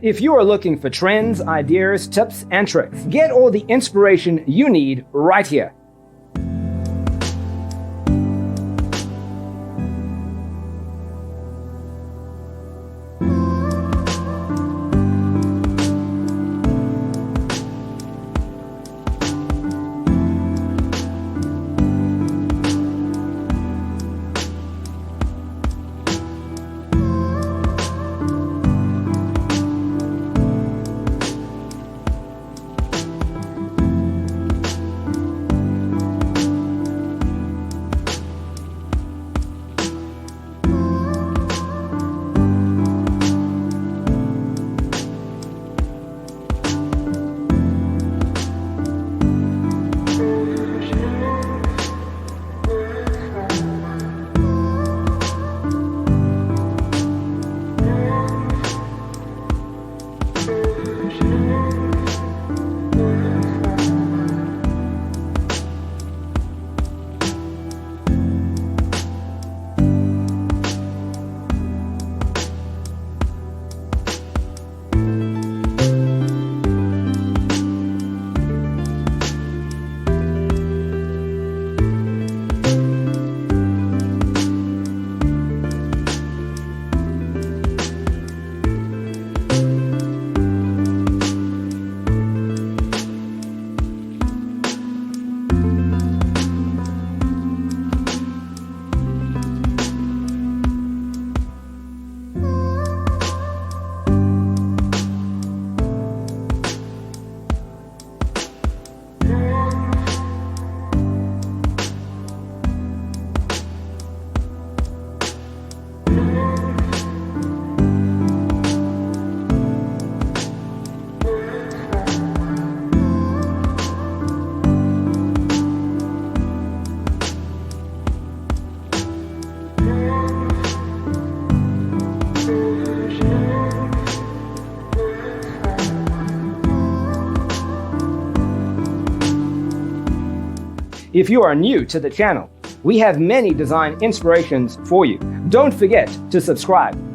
If you are looking for trends, ideas, tips, and tricks, get all the inspiration you need right here. If you are new to the channel, we have many design inspirations for you. Don't forget to subscribe.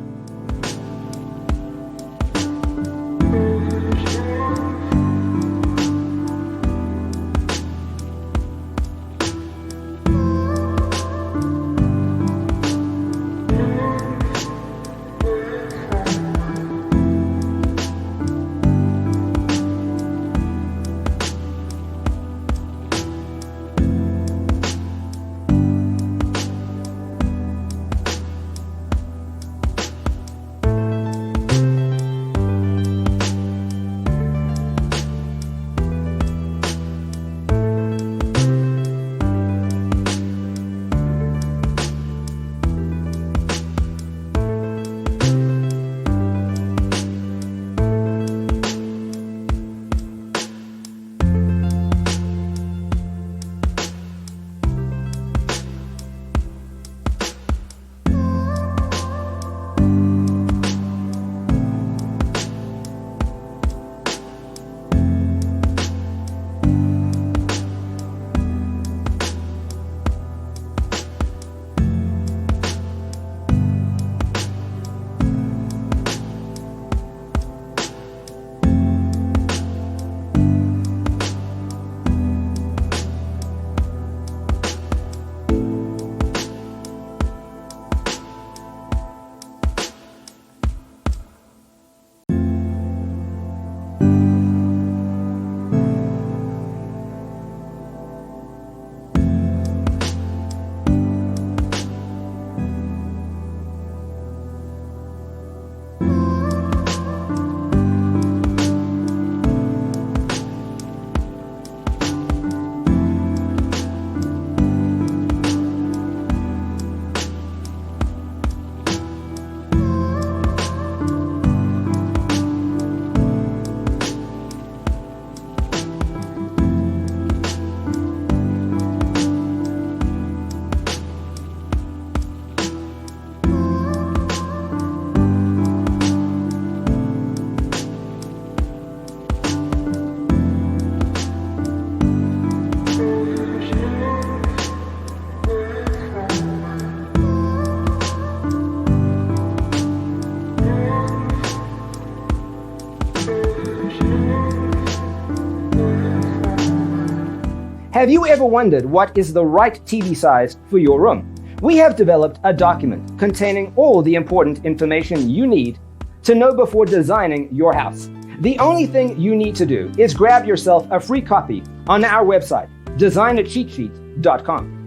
Have you ever wondered what is the right TV size for your room? We have developed a document containing all the important information you need to know before designing your house. The only thing you need to do is grab yourself a free copy on our website, designercheatsheet.com.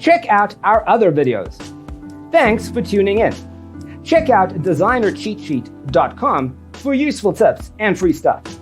Check out our other videos. Thanks for tuning in. Check out designercheatsheet.com for useful tips and free stuff.